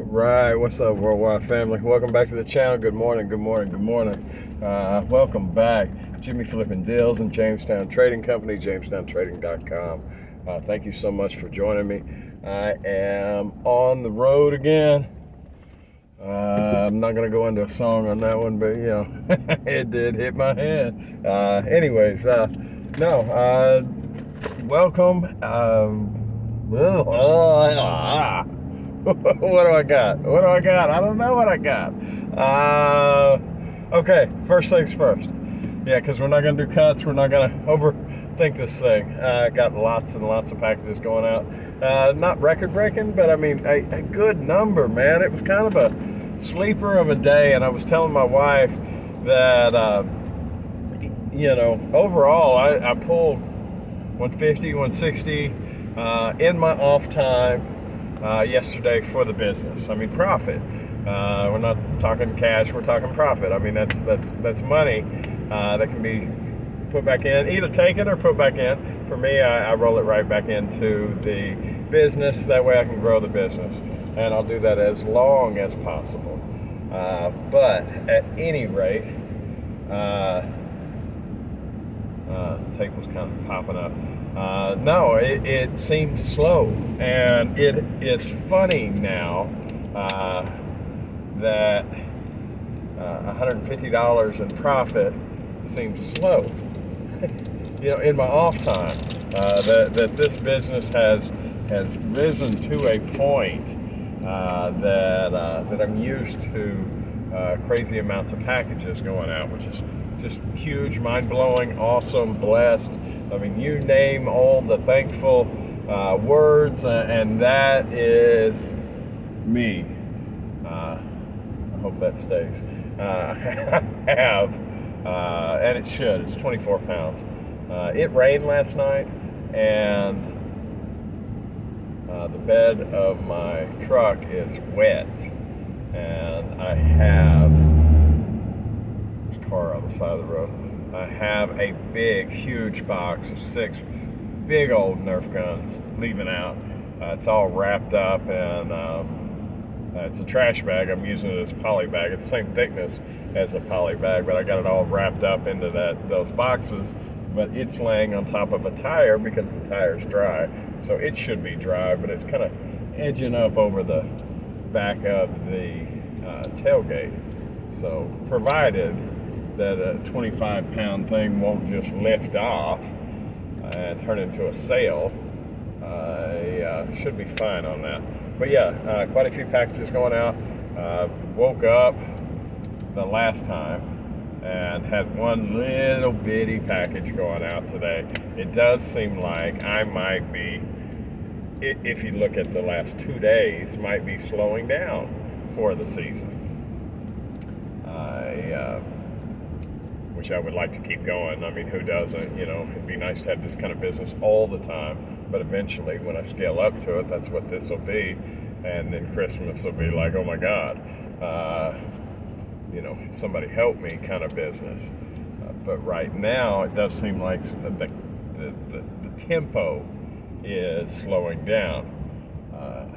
Right, what's up, worldwide family? Welcome back to the channel. Good morning, good morning, good morning. Welcome back. Jimmy Flipping Deals and Jamestown Trading Company, JamestownTrading.com. Thank you so much for joining me. I am on the road again. I'm not going to go into a song on that one, but you know, it did hit my head. Welcome. What do I got? I don't know what I got. Okay, first things first. Yeah, because we're not going to do cuts. We're not going to overthink this thing. I got lots and lots of packages going out. Not record breaking, but I mean, a good number, man. It was kind of a sleeper of a day, and I was telling my wife that, overall, I pulled 150, 160 in my off time. Yesterday for the business. I mean, profit. We're not talking cash. We're talking profit. I mean, that's money that can be put back in, either taken or put back in. For me, I roll it right back into the business. That way, I can grow the business, and I'll do that as long as possible. But at any rate, tape was kind of popping up. No, it seemed slow, and it is funny now that $150 in profit seems slow. In my off time, that this business has risen to a point that I'm used to crazy amounts of packages going out, which is just huge, mind-blowing, awesome, blessed. I mean, you name all the thankful words, and that is me. I hope that stays. I have, and it should. It's 24 pounds. It rained last night, and the bed of my truck is wet, and I have there's a car on the side of the road. I have a big, huge box of 6 big old Nerf guns leaving out. It's all wrapped up, and it's a trash bag. I'm using it as a poly bag. It's the same thickness as a poly bag, but I got it all wrapped up into those boxes. But it's laying on top of a tire because the tire's dry. So it should be dry, but it's kind of edging up over the back of the tailgate. So provided that a 25-pound thing won't just lift off and turn into a sail, should be fine on that. But yeah, quite a few packages going out. Woke up the last time and had one little bitty package going out today. It does seem like I might be, if you look at the last 2 days, might be slowing down for the season. Which I would like to keep going. I mean, who doesn't? It'd be nice to have this kind of business all the time, but eventually when I scale up to it, that's what this will be. And then Christmas will be like, oh my God, somebody help me kind of business. But right now, it does seem like the tempo is slowing down.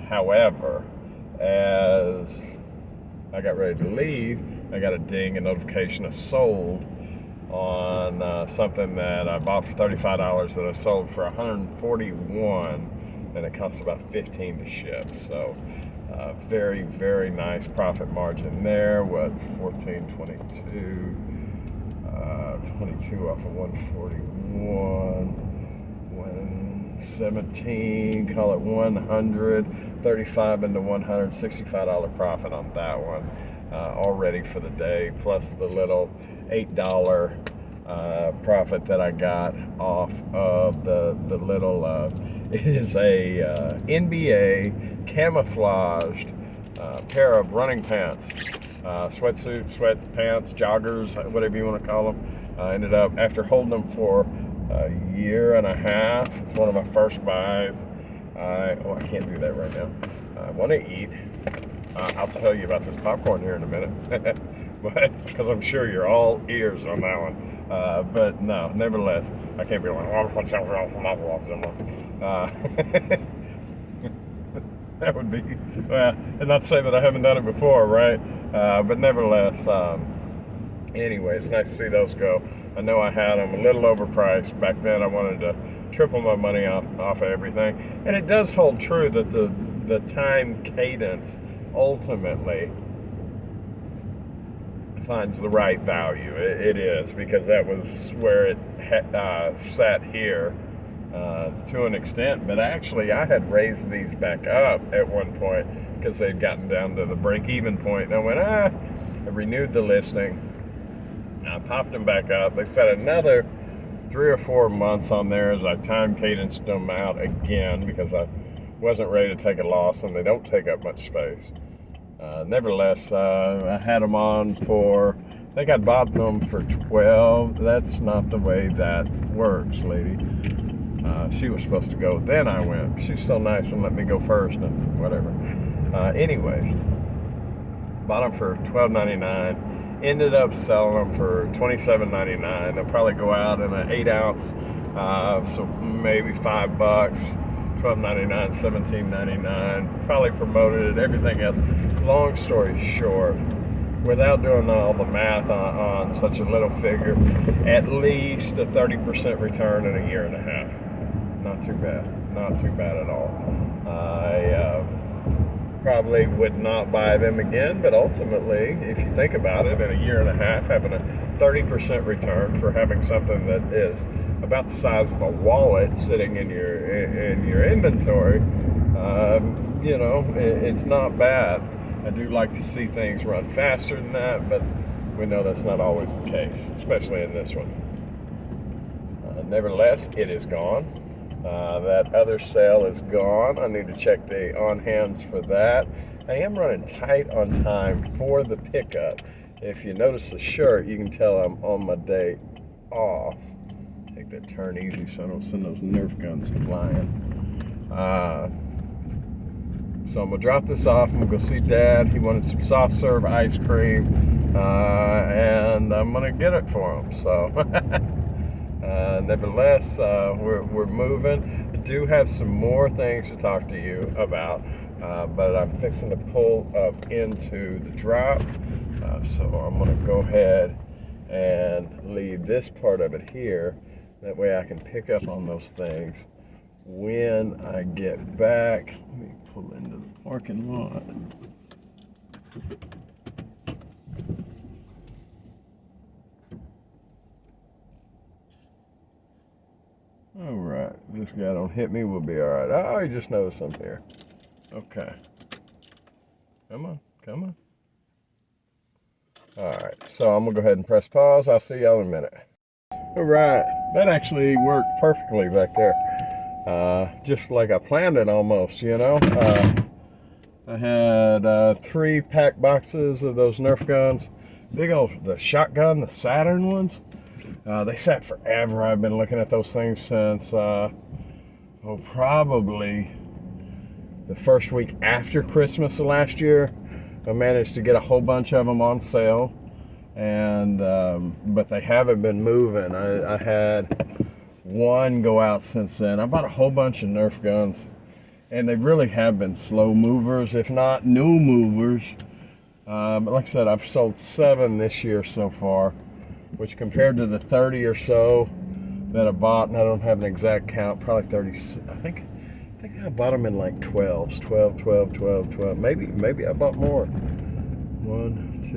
However, as I got ready to leave, I got a notification of sold on something that I bought for $35 that I sold for $141, and it costs about $15 to ship. So very, very nice profit margin there. 22 off of 141, 117, call it 100, 35 into $100, $65 profit on that one. Already for the day, plus the little $8 profit that I got off of the little, it is a NBA camouflaged pair of running pants, sweatsuit, sweatpants, joggers, whatever you want to call them. I ended up, after holding them for a year and a half, it's one of my first buys. I can't do that right now. I want to eat. I'll tell you about this popcorn here in a minute, but because I'm sure you're all ears on that one. But no, nevertheless, I can't be like, That would be, well, and not to say that I haven't done it before, right? But nevertheless, anyway, it's nice to see those go. I know I had them a little overpriced. Back then I wanted to triple my money off of everything. And it does hold true that the time cadence ultimately finds the right value. It is, because that was where it sat here to an extent. But actually I had raised these back up at one point because they'd gotten down to the break-even point. And I went, I renewed the listing. I popped them back up. They said another 3 or 4 months on there as I time cadenced them out again because I wasn't ready to take a loss, and they don't take up much space. Nevertheless, I had them on for, I think I bought them for 12. That's not the way that works, lady. She was supposed to go, then I went. She's so nice and let me go first and whatever. Anyways, bought them for $12.99. Ended up selling them for $27.99. They'll probably go out in an 8 ounce, so maybe $5, $12.99, $17.99. Probably promoted it, everything else. Long story short, without doing all the math on such a little figure, at least a 30% return in a year and a half. Not too bad. Not too bad at all. I probably would not buy them again, but ultimately, if you think about it, in a year and a half, having a 30% return for having something that is about the size of a wallet sitting in your inventory, you know, it's not bad. I do like to see things run faster than that, but we know that's not always the case, especially in this one. Nevertheless, it is gone. That other sale is gone. I need to check the on-hands for that. I am running tight on time for the pickup. If you notice the shirt, you can tell I'm on my day off. Take that turn easy so I don't send those Nerf guns flying. So I'm gonna drop this off. I'm gonna go see Dad. He wanted some soft serve ice cream, and I'm gonna get it for him. So. Nevertheless, we're moving. I do have some more things to talk to you about, but I'm fixing to pull up into the drop, so I'm going to go ahead and leave this part of it here. That way I can pick up on those things when I get back. Let me pull into the parking lot. All right, this guy don't hit me, we'll be all right. Oh, he just noticed I'm here. Okay. Come on, come on. All right, so I'm gonna go ahead and press pause. I'll see y'all in a minute. All right, that actually worked perfectly back there. Just like I planned it almost, you know. I had 3 pack boxes of those Nerf guns. Big old, the shotgun, the Saturn ones. They sat forever. I've been looking at those things since, probably the first week after Christmas of last year. I managed to get a whole bunch of them on sale, and but they haven't been moving. I had one go out since then. I bought a whole bunch of Nerf guns, and they really have been slow movers, if not new movers. But like I said, I've sold 7 this year so far, which compared to the 30 or so that I bought, and I don't have an exact count, probably 30. I think I bought them in like 12s, 12. Maybe I bought more. 1,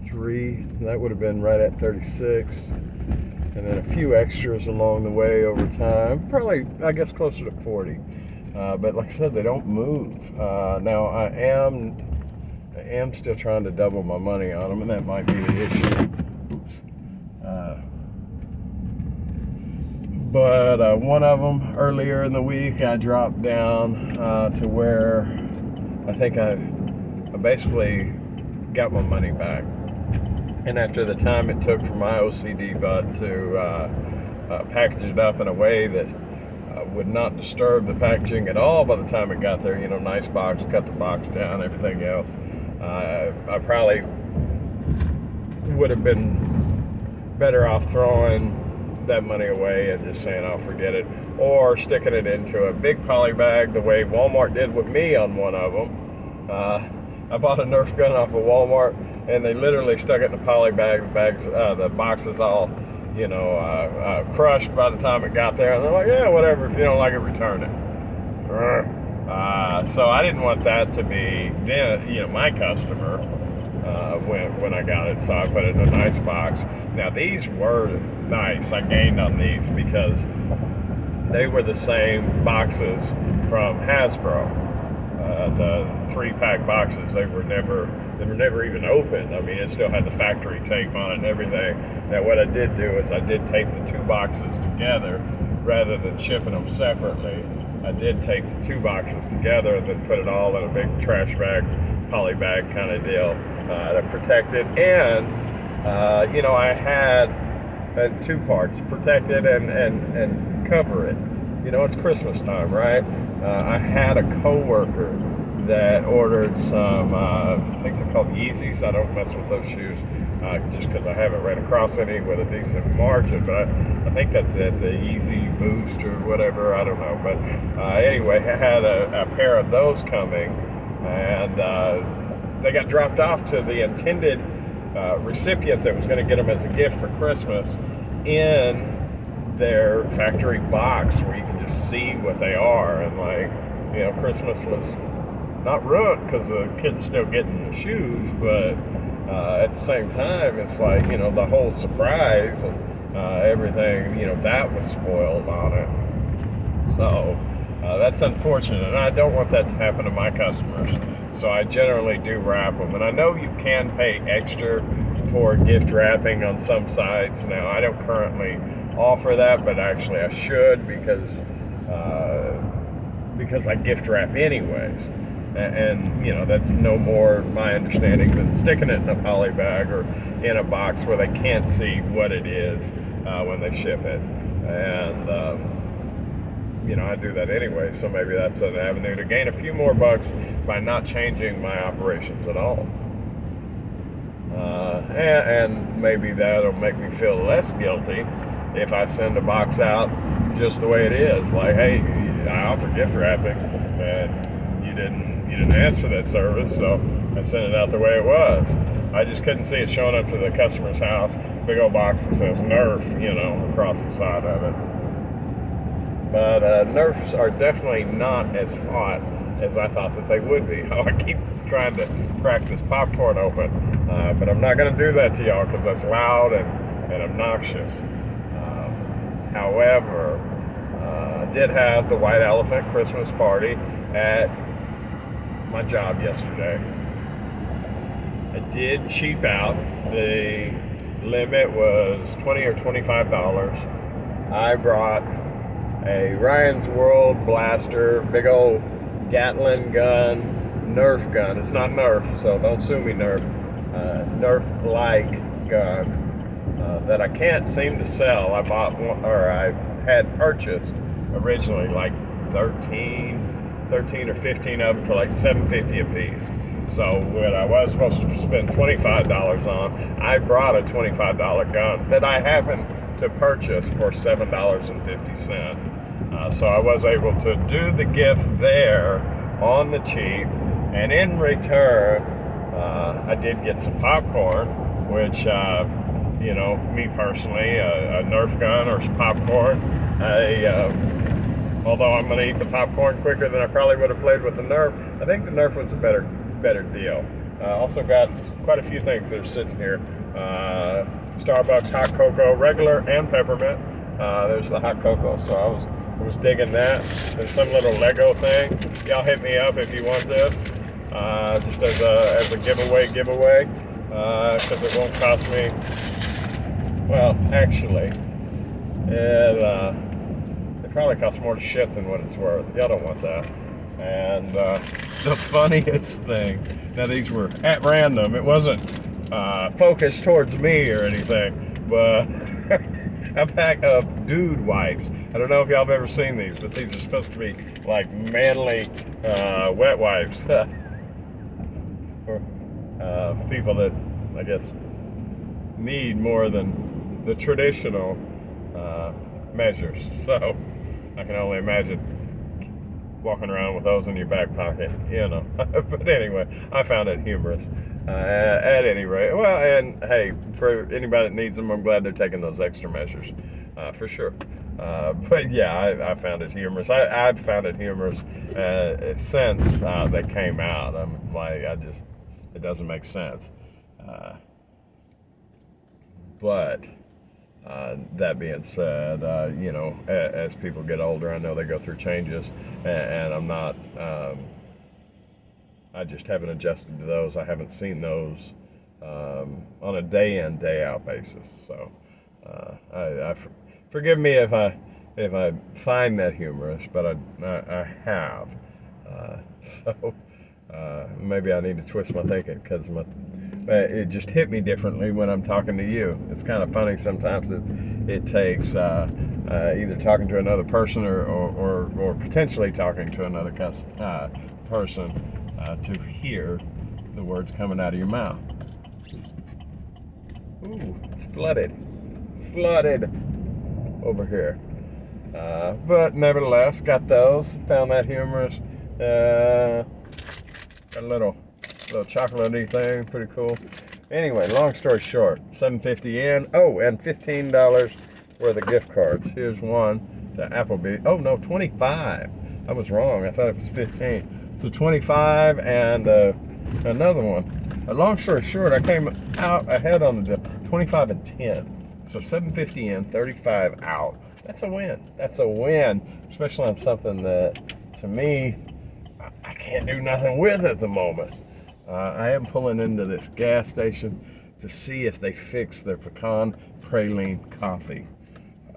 2, 3. That would have been right at 36, and then a few extras along the way over time. Probably, I guess, closer to 40. But like I said, they don't move. Now I am still trying to double my money on them, and that might be the issue. Oops. But one of them earlier in the week, I dropped down to where I think I basically got my money back. And after the time it took for my OCD bud to package it up in a way that would not disturb the packaging at all by the time it got there, you know, nice box, cut the box down, everything else, I probably would have been better off throwing that money away and just saying, "I'll forget it," or sticking it into a big poly bag the way Walmart did with me on one of them. I bought a Nerf gun off of Walmart, and they literally stuck it in a poly bag. The box is all, crushed by the time it got there, and they're like, "Yeah, whatever. If you don't like it, return it." So I didn't want that to be my customer when I got it, so I put it in a nice box. Now these were nice. I gained on these because they were the same boxes from Hasbro. The 3-pack boxes, they were never even opened. I mean, it still had the factory tape on it and everything. Now what I did do is I did tape the 2 boxes together rather than shipping them separately. I did tape the 2 boxes together and then put it all in a big trash bag, poly bag kind of deal to protect it. And I had 2 parts: protect it and cover it. It's Christmas time, right? I had a coworker that ordered some, I think they're called Yeezys. I don't mess with those shoes just because I haven't ran across any with a decent margin, but I think that's it, the Yeezy Boost or whatever, I don't know. But anyway, I had a pair of those coming, and they got dropped off to the intended recipient that was going to get them as a gift for Christmas in their factory box where you can just see what they are. And Christmas was not ruined because the kids still getting the shoes, but at the same time it's like the whole surprise and everything that was spoiled on it. So that's unfortunate, and I don't want that to happen to my customers, so I generally do wrap them. And I know you can pay extra for gift wrapping on some sites. Now I don't currently offer that, but actually I should because I gift wrap anyways, and that's no more my understanding than sticking it in a poly bag or in a box where they can't see what it is when they ship it. And I do that anyway, so maybe that's an avenue to gain a few more bucks by not changing my operations at all. And maybe that'll make me feel less guilty if I send a box out just the way it is. Like, hey, I offer gift wrapping, and you didn't ask for that service, so I sent it out the way it was. I just couldn't see it showing up to the customer's house, big old box that says Nerf, across the side of it. But Nerfs are definitely not as hot as I thought that they would be. I keep trying to crack this popcorn open, but I'm not going to do that to y'all because that's loud and obnoxious. However, I did have the White Elephant Christmas party at my job yesterday. I did cheap out. The limit was $20 or $25. I brought a Ryan's World blaster, big old Gatling gun, Nerf gun. It's not Nerf, so don't sue me, Nerf. Nerf-like gun that I can't seem to sell. I bought one, or I had purchased originally like 13 or 15 of them for like $7.50 a piece. So what I was supposed to spend $25 on, I brought a $25 gun that I happened to purchase for $7.50. So I was able to do the gift there on the cheap, and in return, I did get some popcorn, which, me personally, a Nerf gun or some popcorn, although I'm going to eat the popcorn quicker than I probably would have played with the Nerf, I think the Nerf was a better deal. Also got quite a few things that are sitting here. Starbucks hot cocoa, regular and peppermint. There's the hot cocoa, so I was digging that. There's some little Lego thing. Y'all hit me up if you want this, just as a giveaway, because it won't cost me. Well, actually, it probably costs more to ship than what it's worth. Y'all don't want that. And the funniest thing, now these were at random. It wasn't focused towards me or anything, but a pack of dude wipes. I don't know if y'all have ever seen these, but these are supposed to be like manly wet wipes for people that, I guess, need more than the traditional measures. So I can only imagine walking around with those in your back pocket, you know. But anyway, I found it humorous. At any rate, well, and hey, for anybody that needs them, I'm glad they're taking those extra measures, for sure. But yeah, I found it humorous. I've found it humorous since they came out. I'm like, it doesn't make sense. But that being said, you know, as people get older, I know they go through changes, and I'm not. I just haven't adjusted to those. I haven't seen those on a day in, day out basis. So, forgive me if I find that humorous, but I have. So maybe I need to twist my thinking because it just hit me differently when I'm talking to you. It's kind of funny sometimes that it takes either talking to another person or potentially talking to another person to hear the words coming out of your mouth. Ooh, it's flooded over here. But nevertheless, got those. Found that humorous. Got a little chocolatey thing, pretty cool. Anyway, long story short, $7.50 in. Oh, and $15 worth of gift cards. Here's one to Applebee's. Oh no, 25. I was wrong. I thought it was 15. So 25 and another one. Long story short, I came out ahead on the deal. 25 and 10. So $7.50 in, 35 out. That's a win. That's a win, especially on something that, to me, I can't do nothing with at the moment. I am pulling into this gas station to see if they fix their pecan praline coffee.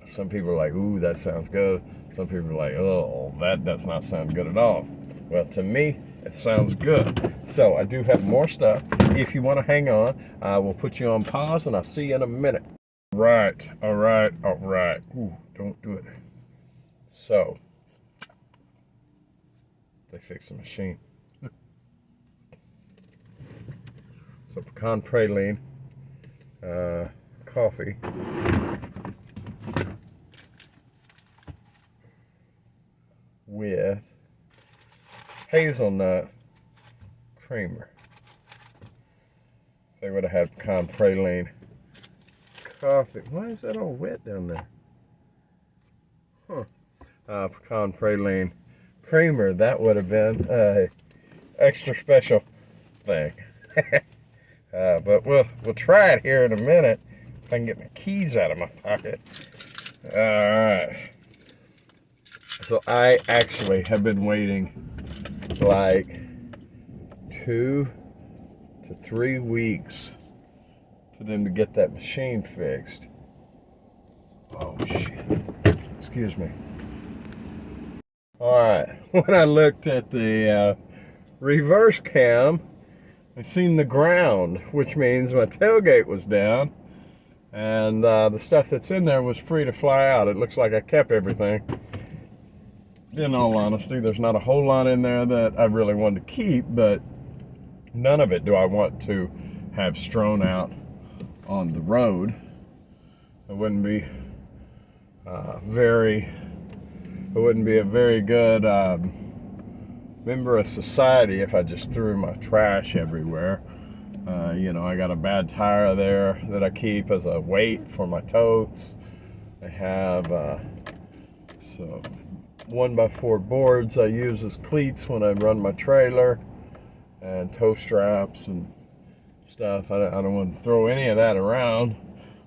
Some people are like, ooh, that sounds good. Some people are like, oh, that does not sound good at all. Well, to me, it sounds good. So I do have more stuff. If you want to hang on, I will put you on pause and I'll see you in a minute. Right, all right. Ooh, don't do it. So, they fixed the machine. So pecan praline coffee with hazelnut creamer. They would have had pecan praline coffee. Why is that all wet down there? Huh. Pecan praline creamer. That would have been a extra special thing. But we'll try it here in a minute. If I can get my keys out of my pocket. All right. So I actually have been waiting like 2 to 3 weeks for them to get that machine fixed. Oh shit. Excuse me. All right. When I looked at the reverse cam, I seen the ground, which means my tailgate was down, and the stuff that's in there was free to fly out. It looks like I kept everything. In all honesty, there's not a whole lot in there that I really wanted to keep, but none of it do I want to have strewn out on the road. It wouldn't be a very good member of society if I just threw my trash everywhere. You know, I got a bad tire there that I keep as a weight for my totes. I have so 1x4 boards I use as cleats when I run my trailer, and toe straps and stuff. I don't want to throw any of that around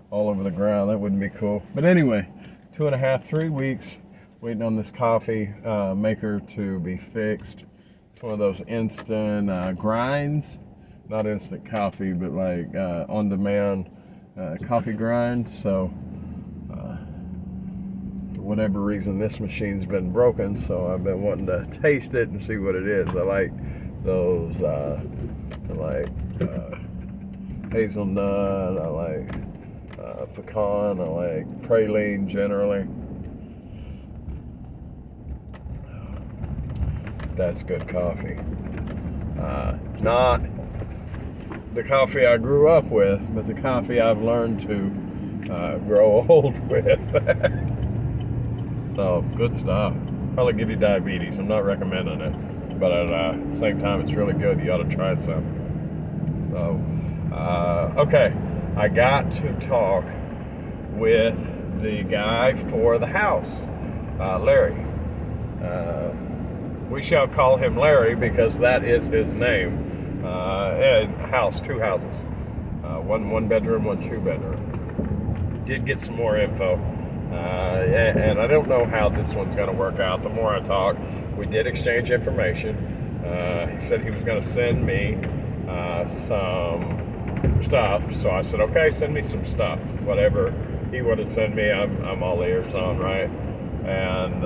all over the ground. That wouldn't be cool. But anyway, 2.5, 3 weeks waiting on this coffee maker to be fixed. It's one of those instant grinds, not instant coffee, but like on-demand coffee grinds. So for whatever reason, this machine's been broken, so I've been wanting to taste it and see what it is. I like those, I like hazelnut, I like pecan, I like praline generally. That's good coffee. Not the coffee I grew up with, but the coffee I've learned to grow old with. So, good stuff. Probably give you diabetes. I'm not recommending it. But at the same time, it's really good. You ought to try some. So, okay. I got to talk with the guy for the house, Larry. We shall call him Larry because that is his name. And house, 2 houses. One bedroom, 1 2-bedroom. Did get some more info. And I don't know how this one's going to work out. The more I talk, we did exchange information. He said he was going to send me some stuff. So I said, okay, send me some stuff. Whatever he wanted to send me, I'm all ears on, right? And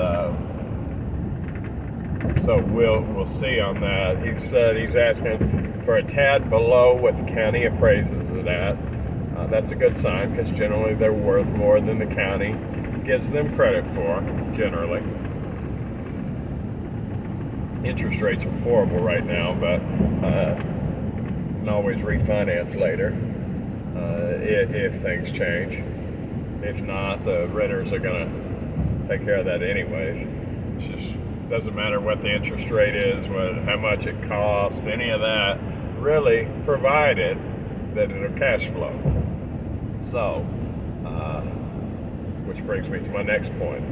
so we'll see on that. He said he's asking for a tad below what the county appraises it at. That's a good sign because generally they're worth more than the county gives them credit for, generally. Interest rates are horrible right now, but you can always refinance later if things change. If not, the renters are going to take care of that anyways. It just doesn't matter what the interest rate is, how much it costs, any of that, really, provided that it'll cash flow. So, which brings me to my next point.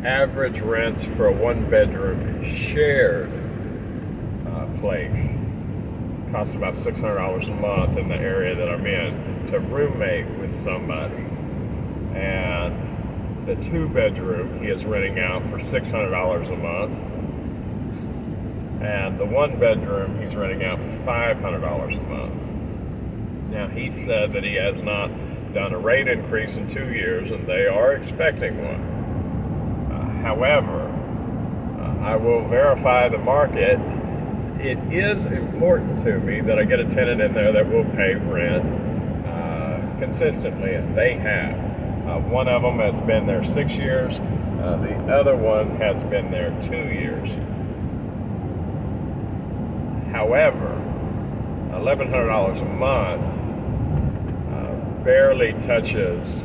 Average rents for a 1-bedroom shared place costs about $600 a month in the area that I'm in to roommate with somebody. And the 2-bedroom he is renting out for $600 a month. And the 1-bedroom he's renting out for $500 a month. Now, he said that he has not done a rate increase in 2 years, and they are expecting one. However, I will verify the market. It is important to me that I get a tenant in there that will pay rent consistently, and they have. One of them has been there 6 years. The other one has been there 2 years. However, $1,100 a month barely touches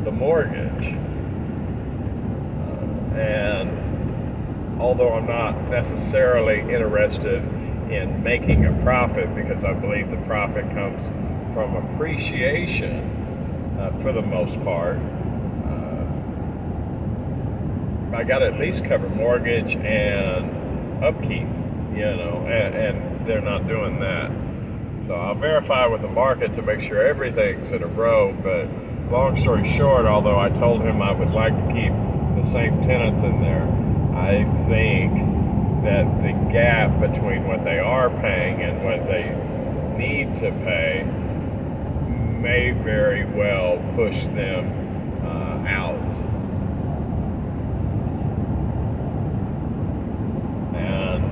the mortgage. And although I'm not necessarily interested in making a profit, because I believe the profit comes from appreciation for the most part, I got to at least cover mortgage and upkeep, and they're not doing that. So I'll verify with the market to make sure everything's in a row. But long story short, although I told him I would like to keep the same tenants in there, I think that the gap between what they are paying and what they need to pay may very well push them out. And,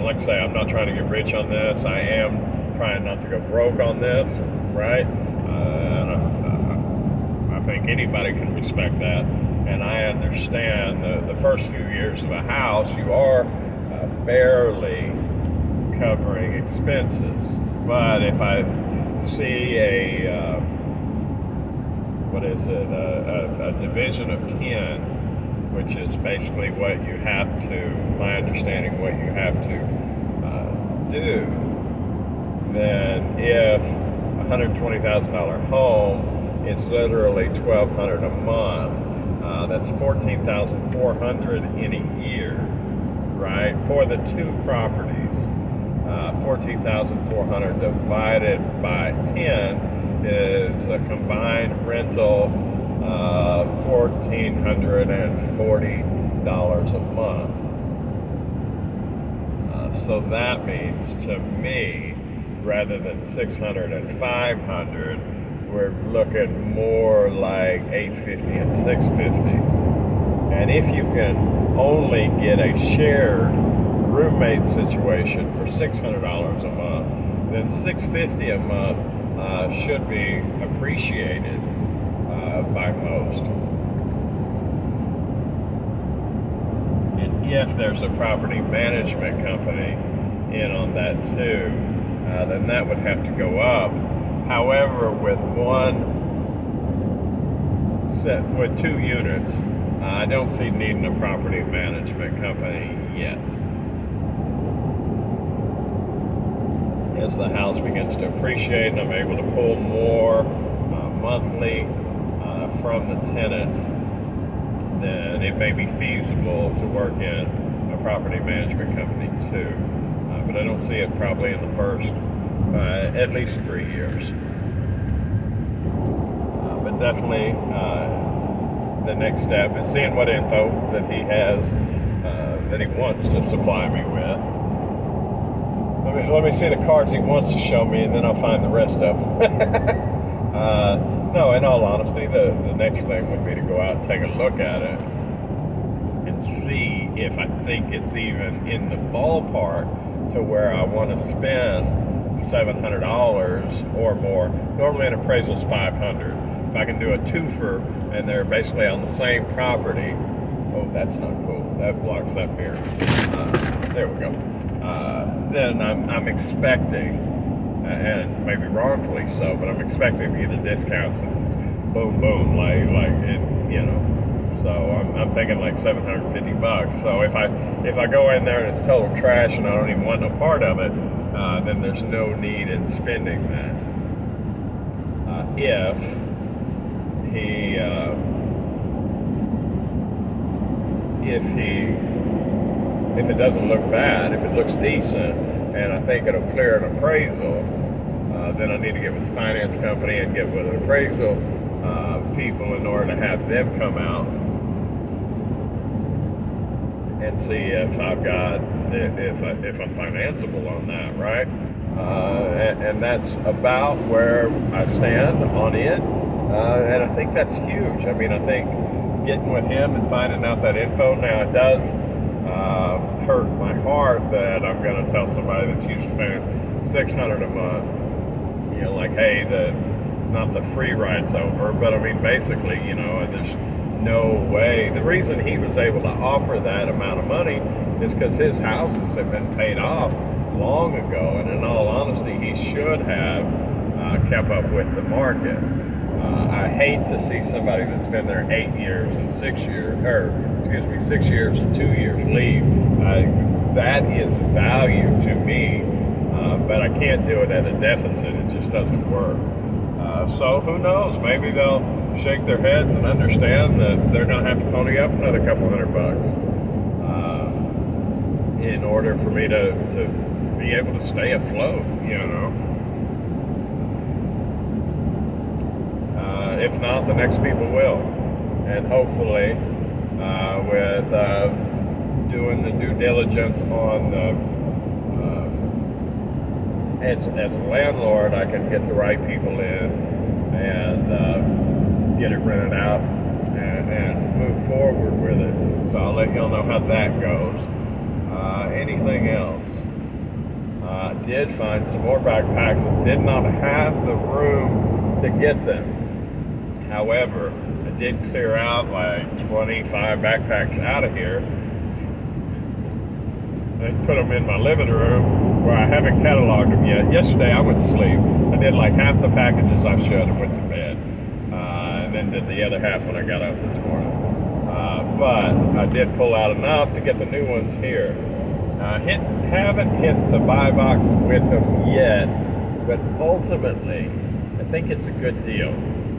like I say, I'm not trying to get rich on this. I am trying not to go broke on this, right? I think anybody can respect that. And I understand the first few years of a house, you are barely covering expenses. But if I see a division of 10, which is basically what you have to, my understanding, what you have to do, then if a $120,000 home, it's literally $1,200 a month. That's $14,400 in a year, right? For the 2 properties, $14,400 divided by 10 is a combined rental of $1,440 a month. So that means to me, rather than $600 and $500, we're looking more like $850 and $650. And if you can only get a shared roommate situation for $600 a month, then $650 a month should be appreciated by most. And if there's a property management company in on that too, then that would have to go up. However, with with 2 units, I don't see needing a property management company yet. As the house begins to appreciate and I'm able to pull more monthly from the tenants, then it may be feasible to work in a property management company too. But I don't see it probably in the first at least 3 years. But definitely the next step is seeing what info that he has that he wants to supply me with. Let me see the cards he wants to show me, and then I'll find the rest of them. No, in all honesty, the next thing would be to go out and take a look at it and see if I think it's even in the ballpark to where I want to spend $700 or more. Normally an appraisal is $500. If I can do a twofer and they're basically on the same property, oh, that's not cool. That blocks that mirror. There we go. Then I'm expecting, and maybe wrongfully so, but I'm expecting to get a discount since it's boom boom like it, you know. So I'm thinking like $750. So if I go in there and it's total trash and I don't even want no part of it, then there's no need in spending that. If it doesn't look bad, if it looks decent, and I think it'll clear an appraisal, then I need to get with the finance company and get with an appraisal people in order to have them come out and see if I'm financeable on that, right? And that's about where I stand on it, and I think that's huge. I mean, I think getting with him and finding out that info, now it does hurt my heart that I'm going to tell somebody that's used to paying $600 a month, you know, like, hey, not the free ride's over, but I mean, basically, you know, there's no way. The reason he was able to offer that amount of money is because his houses have been paid off long ago, and in all honesty, he should have kept up with the market. I hate to see somebody that's been there 8 years and 6 years, 6 years and 2 years leave. That is value to me, but I can't do it at a deficit. It just doesn't work. So who knows? Maybe they'll shake their heads and understand that they're going to have to pony up another couple $100 in order for me to be able to stay afloat, you know. If not, the next people will. And hopefully, with doing the due diligence on the as a landlord, I can get the right people in and get it rented out and move forward with it. So I'll let y'all know how that goes. Anything else? I did find some more backpacks and did not have the room to get them. However, I did clear out like 25 backpacks out of here and put them in my living room where I haven't cataloged them yet. Yesterday I went to sleep. I did like half the packages I should and went to bed. And then did the other half when I got up this morning. But I did pull out enough to get the new ones here. Haven't hit the buy box with them yet, but ultimately I think it's a good deal.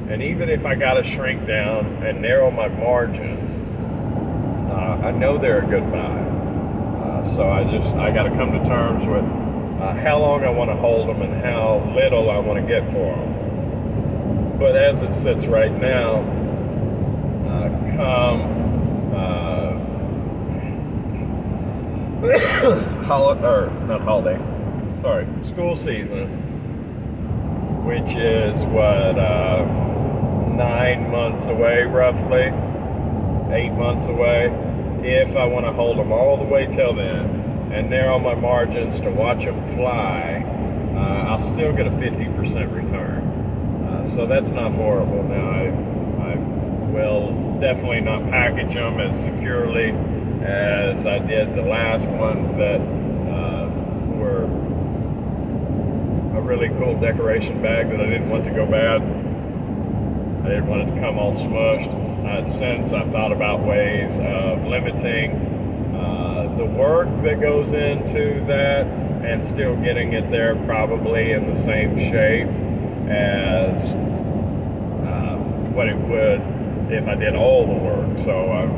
And even if I got to shrink down and narrow my margins, I know they're a good buy. So I got to come to terms with how long I want to hold them and how little I want to get for them. But as it sits right now, school season, which is what, 9 months away, roughly 8 months away. If I want to hold them all the way till then and narrow my margins to watch them fly, I'll still get a 50% return. So that's not horrible. Now I will definitely not package them as securely as I did the last ones that were a really really cool decoration bag that I didn't want to go bad. I didn't want it to come all smushed. Since I've thought about ways of limiting the work that goes into that and still getting it there probably in the same shape as what it would if I did all the work. So I'm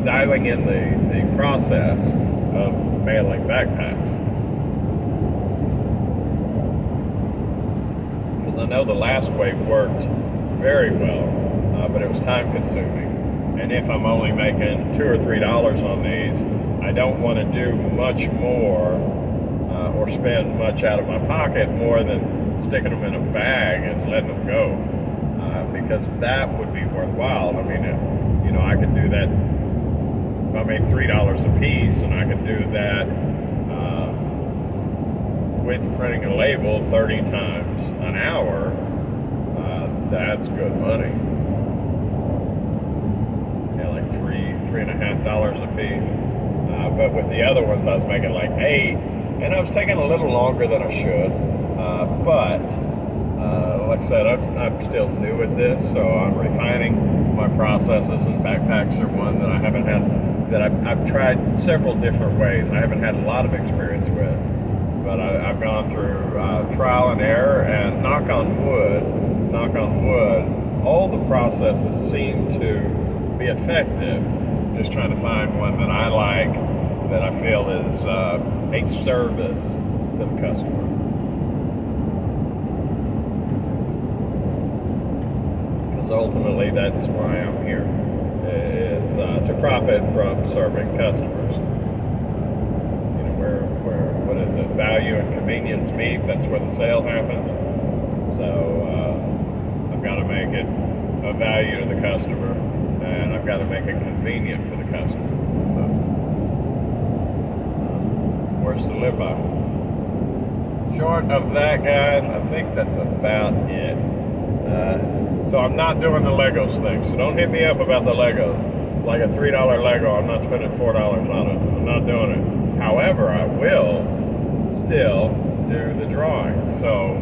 dialing in the process of mailing backpacks. Because I know the last way worked very well, but it was time consuming. And if I'm only making $2 or $3 on these, I don't want to do much more or spend much out of my pocket more than sticking them in a bag and letting them go, because that would be worthwhile. I mean, I could do that if I made $3 a piece, and I could do that with printing a label 30 times an hour. That's good money. Like $3.50 a piece. But with the other ones, I was making like $8, and I was taking a little longer than I should. But like I said, I'm still new at this, so I'm refining my processes, and backpacks are one that I haven't had, that I've tried several different ways. I haven't had a lot of experience with, but I've gone through trial and error, and knock on wood, all the processes seem to be effective. Just trying to find one that I like, that I feel is a service to the customer. Because ultimately that's why I'm here, is to profit from serving customers. What is it? Value and convenience meet. That's where the sale happens. So I've got to make it a value to the customer, and I've got to make it convenient for the customer. So, words to live by. Short of that, guys, I think that's about it. So I'm not doing the Legos thing, so don't hit me up about the Legos. It's like a $3 Lego. I'm not spending $4 on it. I'm not doing it. However, I will still do the drawing. So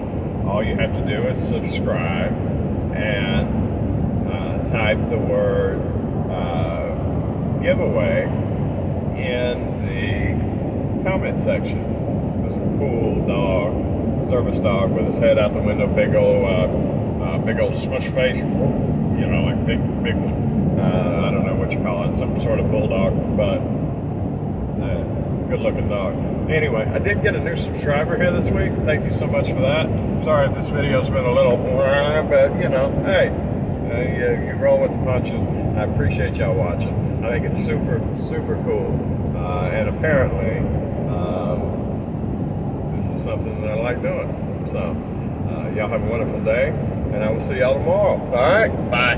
all you have to do is subscribe and type the word giveaway in the comment section. There's a cool dog, service dog, with his head out the window, big old smush face, like big one. I don't know what you call it, some sort of bulldog, but good looking dog. Anyway, I did get a new subscriber here this week. Thank you so much for that. Sorry if this video's been a little, but hey, you roll with the punches. I appreciate y'all watching. I think it's super, super cool. And apparently, this is something that I like doing. So, y'all have a wonderful day, and I will see y'all tomorrow. All right? Bye.